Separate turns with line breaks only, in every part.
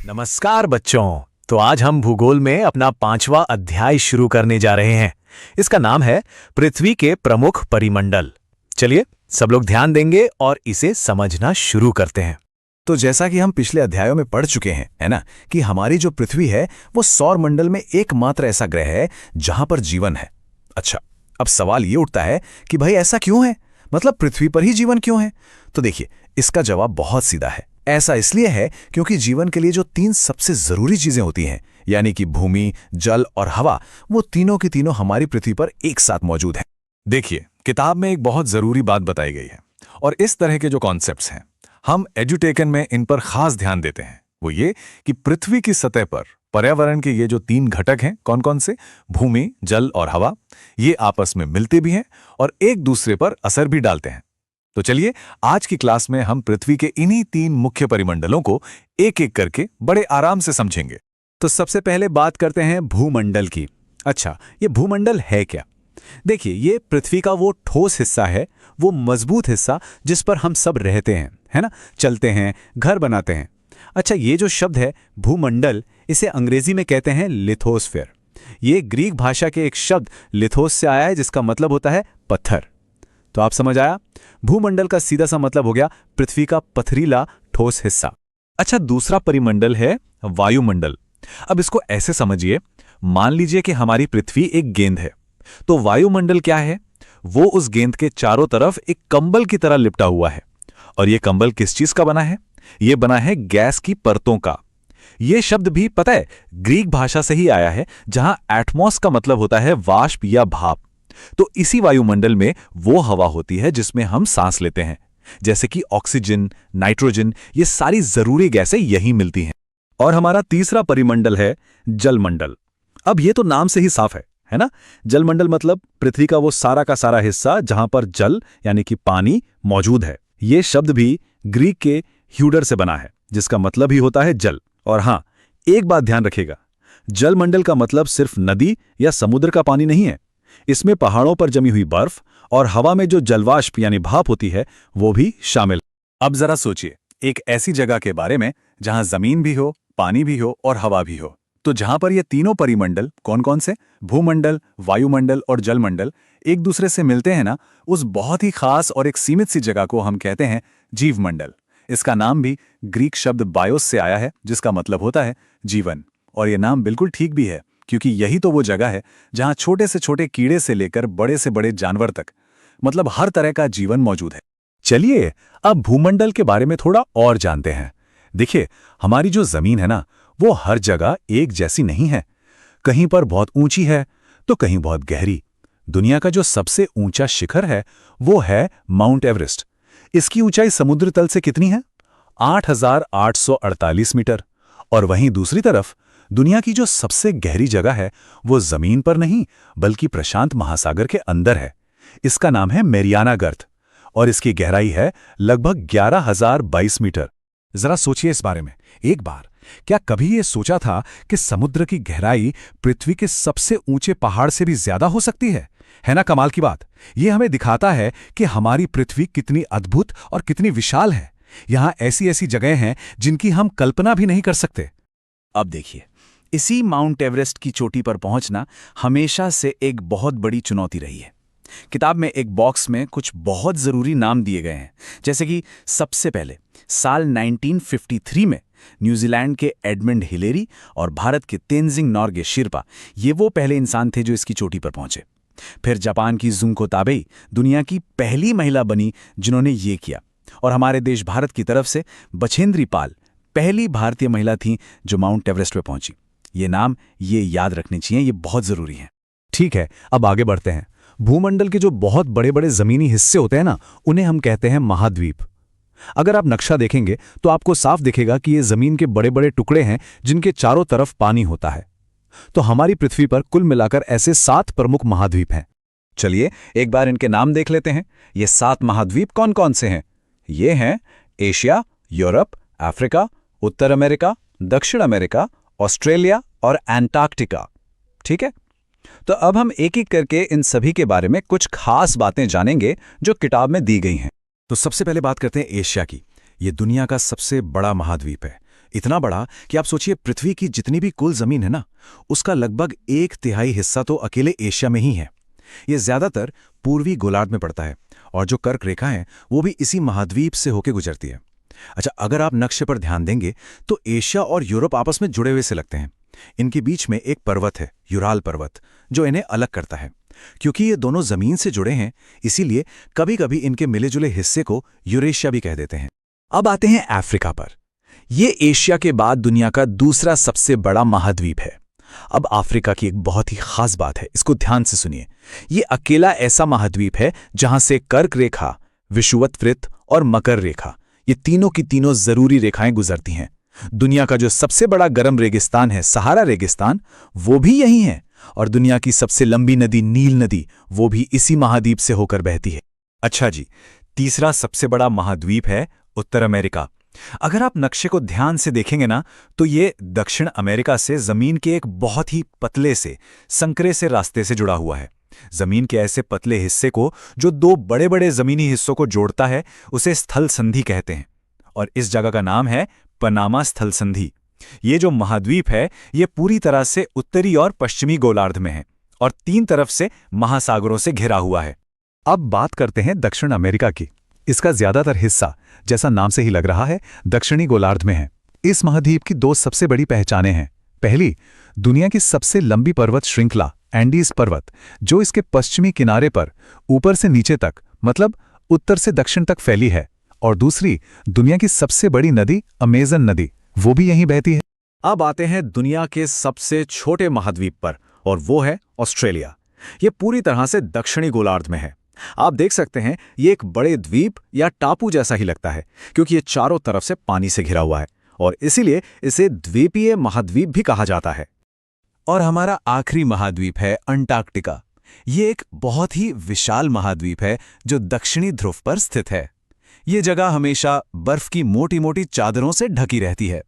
नमस्कार बच्चों। तो आज हम भूगोल में अपना 5वां अध्याय शुरू करने जा रहे हैं। इसका नाम है पृथ्वी के प्रमुख परिमंडल। चलिए सब लोग ध्यान देंगे और इसे समझना शुरू करते हैं।
तो जैसा कि हम पिछले अध्यायों में पढ़ चुके हैं, है ना, कि हमारी जो पृथ्वी है वो सौर मंडल में एकमात्र ऐसा ग्रह है जहां पर जीवन है। अच्छा, अब सवाल ये उठता है कि भाई ऐसा क्यों है, मतलब पृथ्वी पर ही जीवन क्यों है? तो देखिए, इसका जवाब बहुत सीधा है। ऐसा इसलिए है क्योंकि जीवन के लिए जो 3 सबसे जरूरी चीजें होती हैं, यानी कि भूमि, जल और हवा, वो तीनों की तीनों हमारी पृथ्वी पर एक साथ मौजूद हैं। देखिए, किताब में एक बहुत जरूरी बात बताई गई है और इस तरह के जो कॉन्सेप्ट्स हैं, हम एजुटेकन में इन पर खास ध्यान देते हैं। वो ये कि पृथ्वी की सतह पर पर्यावरण के ये जो 3 घटक हैं, कौन कौन से, भूमि, जल और हवा, ये आपस में मिलते भी हैं और एक दूसरे पर असर भी डालते हैं। तो चलिए आज की क्लास में हम पृथ्वी के इन्हीं 3 मुख्य परिमंडलों को एक एक करके बड़े आराम से समझेंगे।
तो सबसे पहले बात करते हैं भूमंडल की। अच्छा, ये भूमंडल है क्या? देखिए, ये पृथ्वी का वो ठोस हिस्सा है, वो मजबूत हिस्सा जिस पर हम सब रहते हैं, है ना, चलते हैं, घर बनाते हैं। अच्छा, ये जो शब्द है भूमंडल, इसे अंग्रेजी में कहते हैं लिथोस्फीयर। ये ग्रीक भाषा के एक शब्द लिथोस से आया है, जिसका मतलब होता है पत्थर। तो आप समझ आया, भूमंडल का सीधा सा मतलब हो गया पृथ्वी का पथरीला ठोस हिस्सा।
अच्छा, दूसरा परिमंडल है वायुमंडल। अब इसको ऐसे समझिए, मान लीजिए कि हमारी पृथ्वी एक गेंद है, तो वायुमंडल क्या है? वो उस गेंद के चारों तरफ एक कंबल की तरह लिपटा हुआ है। और ये कंबल किस चीज का बना है? ये बना है गैस की परतों का। ये शब्द भी पता है ग्रीक भाषा से ही आया है, जहां एटमॉस का मतलब होता है वाष्प या भाप। तो इसी वायुमंडल में वो हवा होती है जिसमें हम सांस लेते हैं, जैसे कि ऑक्सीजन, नाइट्रोजन, ये सारी जरूरी गैसें यहीं मिलती हैं।
और हमारा तीसरा परिमंडल है जलमंडल। अब ये तो नाम से ही साफ है ना? जलमंडल मतलब पृथ्वी का वो सारा का सारा हिस्सा जहां पर जल यानी कि पानी मौजूद है। ये शब्द भी ग्रीक के ह्यूडर से बना है, जिसका मतलब ही होता है जल। और हां, एक बात ध्यान रखिएगा, जलमंडल का मतलब सिर्फ नदी या समुद्र का पानी नहीं है। इसमें पहाड़ों पर जमी हुई बर्फ और हवा में जो जलवाष्प यानी भाप होती है, वो भी शामिल।
अब जरा सोचिए, एक ऐसी जगह के बारे में जहां जमीन भी हो, पानी भी हो और हवा भी हो। तो जहां पर ये तीनों परिमंडल, कौन कौन से, भूमंडल, वायुमंडल और जलमंडल, एक दूसरे से मिलते हैं ना, उस बहुत ही खास और एक सीमित सी जगह को हम कहते हैं जीवमंडल। इसका नाम भी ग्रीक शब्द बायोस से आया है, जिसका मतलब होता है जीवन। और ये नाम बिल्कुल ठीक भी है, क्योंकि यही तो वो जगह है जहां छोटे से छोटे कीड़े से लेकर बड़े से बड़े जानवर तक, मतलब हर तरह का जीवन मौजूद है।
चलिए अब भूमंडल के बारे में थोड़ा और जानते हैं। देखिए, हमारी जो जमीन है ना, वो हर जगह एक जैसी नहीं है। कहीं पर बहुत ऊंची है तो कहीं बहुत गहरी। दुनिया का जो सबसे ऊंचा शिखर है वो है माउंट एवरेस्ट। इसकी ऊंचाई समुद्र तल से कितनी है? 8,848 मीटर। और वहीं दूसरी तरफ दुनिया की जो सबसे गहरी जगह है वो जमीन पर नहीं बल्कि प्रशांत महासागर के अंदर है। इसका नाम है मैरियाना गर्त और इसकी गहराई है लगभग 11,022 मीटर। जरा सोचिए इस बारे में एक बार, क्या कभी ये सोचा था कि समुद्र की गहराई पृथ्वी के सबसे ऊंचे पहाड़ से भी ज्यादा हो सकती है ना? कमाल की बात। ये हमें दिखाता है कि हमारी पृथ्वी कितनी अद्भुत और कितनी विशाल है। यहां ऐसी ऐसी जगह हैं जिनकी हम कल्पना भी नहीं कर सकते।
अब देखिए, इसी माउंट एवरेस्ट की चोटी पर पहुंचना हमेशा से एक बहुत बड़ी चुनौती रही है। किताब में एक बॉक्स में कुछ बहुत जरूरी नाम दिए गए हैं, जैसे कि सबसे पहले साल 1953 में न्यूजीलैंड के एडमंड हिलेरी और भारत के तेनजिंग नोर्गे शिरपा, ये वो पहले इंसान थे जो इसकी चोटी पर पहुंचे। फिर जापान की जुंको ताबेई दुनिया की पहली महिला बनी जिन्होंने ये किया। और हमारे देश भारत की तरफ से बछेंद्री पाल पहली भारतीय महिला थी जो माउंट एवरेस्ट पे पहुंची। ये नाम ये याद रखने चाहिए, ये बहुत जरूरी है।
ठीक है, अब आगे बढ़ते हैं। भूमंडल के जो बहुत बड़े बड़े जमीनी हिस्से होते हैं ना, उन्हें हम कहते हैं महाद्वीप। अगर आप नक्शा देखेंगे तो आपको साफ दिखेगा कि ये जमीन के बड़े बड़े टुकड़े हैं जिनके चारों तरफ पानी होता है। तो हमारी पृथ्वी पर कुल मिलाकर ऐसे 7 प्रमुख महाद्वीप हैं।
चलिए एक बार इनके नाम देख लेते हैं। ये 7 महाद्वीप कौन कौन से हैं? ये हैं एशिया, यूरोप, अफ्रीका, उत्तर अमेरिका, दक्षिण अमेरिका, ऑस्ट्रेलिया और एंटार्क्टिका। ठीक है, तो अब हम एक एक करके इन सभी के बारे में कुछ खास बातें जानेंगे जो किताब में दी गई हैं।
तो सबसे पहले बात करते हैं एशिया की। ये दुनिया का सबसे बड़ा महाद्वीप है।
इतना बड़ा कि आप सोचिए पृथ्वी की जितनी भी कुल जमीन है ना, उसका लगभग 1/3 हिस्सा तो अकेले एशिया में ही है। ये ज्यादातर पूर्वी गोलार्ध में पड़ता है और जो कर्क रेखा है वो भी इसी महाद्वीप से होकर गुजरती है। अच्छा, अगर आप नक्शे पर ध्यान देंगे तो एशिया और यूरोप आपस में जुड़े हुए से लगते हैं। इनके बीच में एक पर्वत है, यूराल पर्वत, जो इन्हें अलग करता है। क्योंकि ये दोनों जमीन से जुड़े हैं, इसीलिए कभी कभी इनके मिले जुले हिस्से को यूरेशिया भी कह देते हैं।
अब आते हैं अफ्रीका पर। ये एशिया के बाद दुनिया का दूसरा सबसे बड़ा महाद्वीप है। अब अफ्रीका की एक बहुत ही खास बात है, इसको ध्यान से सुनिए। ये अकेला ऐसा महाद्वीप है जहां से कर्क रेखा, विषुवत वृत्त और मकर रेखा, ये तीनों की तीनों जरूरी रेखाएं गुजरती हैं। दुनिया का जो सबसे बड़ा गर्म रेगिस्तान है, सहारा रेगिस्तान, वो भी यहीं है। और दुनिया की सबसे लंबी नदी, नील नदी, वो भी इसी महाद्वीप से होकर बहती है।
अच्छा जी, तीसरा सबसे बड़ा महाद्वीप है उत्तर अमेरिका। अगर आप नक्शे को ध्यान से देखेंगे ना, तो ये दक्षिण अमेरिका से जमीन के एक बहुत ही पतले से, संकरे से रास्ते से जुड़ा हुआ है। जमीन के ऐसे पतले हिस्से को, जो दो बड़े बड़े जमीनी हिस्सों को जोड़ता है, उसे स्थल संधि कहते हैं। और इस जगह का नाम है पनामा स्थल संधि। ये जो महाद्वीप है, ये पूरी तरह से उत्तरी और पश्चिमी गोलार्ध में है और 3 तरफ से महासागरों से घिरा हुआ है। अब बात करते हैं दक्षिण अमेरिका की। इसका ज्यादातर हिस्सा, जैसा नाम से ही लग रहा है, दक्षिणी गोलार्ध में है। इस महाद्वीप की 2 सबसे बड़ी पहचानें हैं। पहली, दुनिया की सबसे लंबी पर्वत श्रृंखला एंडीज पर्वत, जो इसके पश्चिमी किनारे पर ऊपर से नीचे तक, मतलब उत्तर से दक्षिण तक फैली है। और दूसरी, दुनिया की सबसे बड़ी नदी अमेजन नदी, वो भी यहीं बहती है।
अब आते हैं दुनिया के सबसे छोटे महाद्वीप पर, और वो है ऑस्ट्रेलिया। ये पूरी तरह से दक्षिणी गोलार्ध में है। आप देख सकते हैं, ये एक बड़े द्वीप या टापू जैसा ही लगता है, क्योंकि ये चारों तरफ से पानी से घिरा हुआ है और इसीलिए इसे द्वीपीय महाद्वीप भी कहा जाता है।
और हमारा आखिरी महाद्वीप है अंटार्कटिका। ये एक बहुत ही विशाल महाद्वीप है जो दक्षिणी ध्रुव पर स्थित है। ये जगह हमेशा बर्फ की मोटी मोटी चादरों से ढकी रहती है।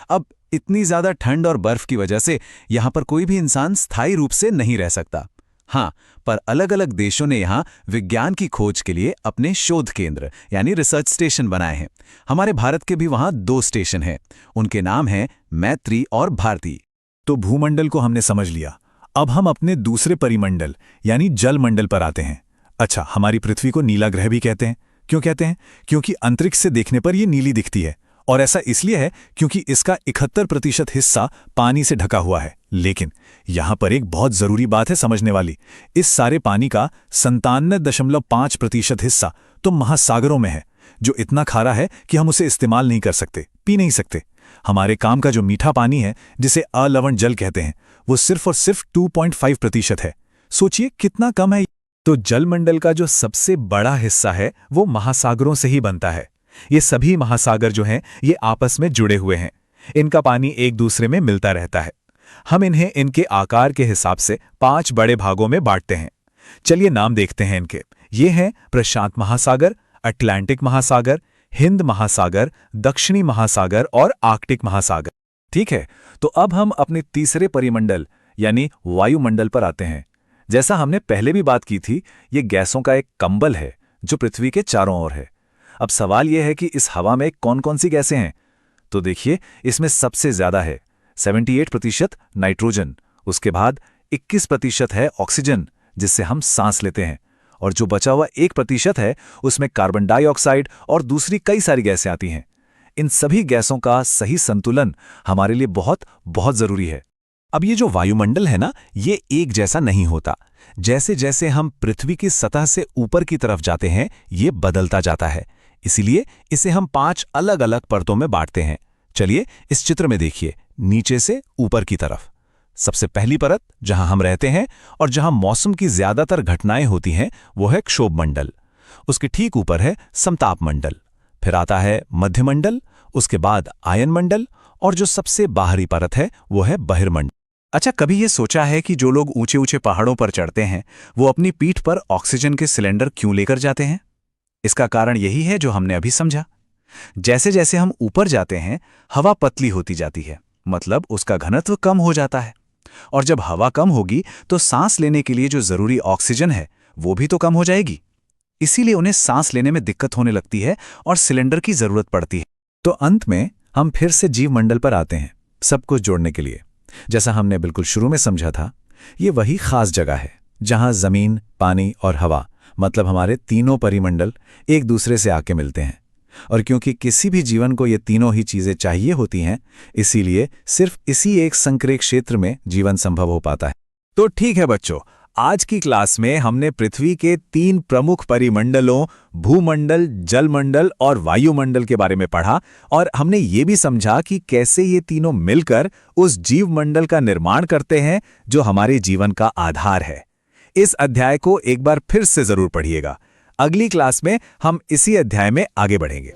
अब इतनी ज्यादा ठंड और बर्फ की वजह से यहां पर कोई भी इंसान स्थायी रूप से नहीं रह सकता। हाँ, पर अलग अलग देशों ने यहां विज्ञान की खोज के लिए अपने शोध केंद्र यानी रिसर्च स्टेशन बनाए हैं। हमारे भारत के भी वहां 2 स्टेशन हैं। उनके नाम हैं मैत्री और भारती।
तो भूमंडल को हमने समझ लिया। अब हम अपने दूसरे परिमंडल यानी जल मंडल पर आते हैं। अच्छा, हमारी पृथ्वी को नीला ग्रह भी कहते हैं। क्यों कहते हैं? क्योंकि अंतरिक्ष से देखने पर यह नीली दिखती है, और ऐसा इसलिए है क्योंकि इसका 71% हिस्सा पानी से ढका हुआ है। लेकिन यहां पर एक बहुत जरूरी बात है समझने वाली। इस सारे पानी का 97.5% हिस्सा तो महासागरों में है, जो इतना खारा है कि हम उसे इस्तेमाल नहीं कर सकते, पी नहीं सकते। हमारे काम का जो मीठा पानी है, जिसे अलवण जल कहते हैं, वो सिर्फ और सिर्फ 2.5% है। सोचिए कितना कम है। तो जलमंडल का जो सबसे बड़ा हिस्सा है वो महासागरों से ही बनता है। ये सभी महासागर जो हैं, ये आपस में जुड़े हुए हैं। इनका पानी एक दूसरे में मिलता रहता है। हम इन्हें इनके आकार के हिसाब से 5 बड़े भागों में बांटते हैं। चलिए नाम देखते हैं इनके। ये हैं प्रशांत महासागर, अटलांटिक महासागर, हिंद महासागर, दक्षिणी महासागर और आर्कटिक महासागर। ठीक है, तो अब हम अपने तीसरे परिमंडल यानी वायुमंडल पर आते हैं। जैसा हमने पहले भी बात की थी, ये गैसों का एक कंबल है जो पृथ्वी के चारों ओर है। अब सवाल यह है कि इस हवा में कौन कौन सी गैसें हैं? तो देखिए, इसमें सबसे ज्यादा है 78% नाइट्रोजन, उसके बाद 21% है ऑक्सीजन, जिससे हम सांस लेते हैं, और जो बचा हुआ 1% है उसमें कार्बन डाइऑक्साइड और दूसरी कई सारी गैसें आती हैं। इन सभी गैसों का सही संतुलन हमारे लिए बहुत बहुत जरूरी है। अब ये जो वायुमंडल है ना, ये एक जैसा नहीं होता। जैसे जैसे हम पृथ्वी की सतह से ऊपर की तरफ जाते हैं, ये बदलता जाता है। इसीलिए इसे हम 5 अलग अलग परतों में बांटते हैं। चलिए इस चित्र में देखिए, नीचे से ऊपर की तरफ सबसे पहली परत जहां हम रहते हैं और जहां मौसम की ज्यादातर घटनाएं होती हैं, वो है क्षोभमंडल। उसके ठीक ऊपर है समताप मंडल, फिर आता है मध्यमंडल, उसके बाद आयनमंडल, और जो सबसे बाहरी परत है वो है बहिर्मंडल। अच्छा, कभी ये सोचा है कि जो लोग ऊंचे ऊंचे पहाड़ों पर चढ़ते हैं, वो अपनी पीठ पर ऑक्सीजन के सिलेंडर क्यों लेकर जाते हैं? इसका कारण यही है जो हमने अभी समझा। जैसे जैसे हम ऊपर जाते हैं, हवा पतली होती जाती है, मतलब उसका घनत्व कम हो जाता है। और जब हवा कम होगी तो सांस लेने के लिए जो जरूरी ऑक्सीजन है वो भी तो कम हो जाएगी। इसीलिए उन्हें सांस लेने में दिक्कत होने लगती है और सिलेंडर की जरूरत पड़ती है। तो अंत में
हम फिर से जीव मंडल पर आते हैं, सब कुछ जोड़ने के लिए। जैसा हमने बिल्कुल शुरू में समझा था, ये वही खास जगह है जहां जमीन, पानी और हवा, मतलब हमारे तीनों परिमंडल एक दूसरे से आके मिलते हैं। और क्योंकि किसी भी जीवन को ये तीनों ही चीजें चाहिए होती हैं, इसीलिए सिर्फ इसी एक संक्रिय क्षेत्र में जीवन संभव हो पाता है।
तो ठीक है बच्चों, आज की क्लास में हमने पृथ्वी के 3 प्रमुख परिमंडलों भूमंडल, जलमंडल और वायुमंडल के बारे में पढ़ा, और हमने ये भी समझा कि कैसे ये तीनों मिलकर उस जीवमंडल का निर्माण करते हैं जो हमारे जीवन का आधार है। इस अध्याय को एक बार फिर से जरूर पढ़िएगा। अगली क्लास में हम इसी अध्याय में आगे बढ़ेंगे।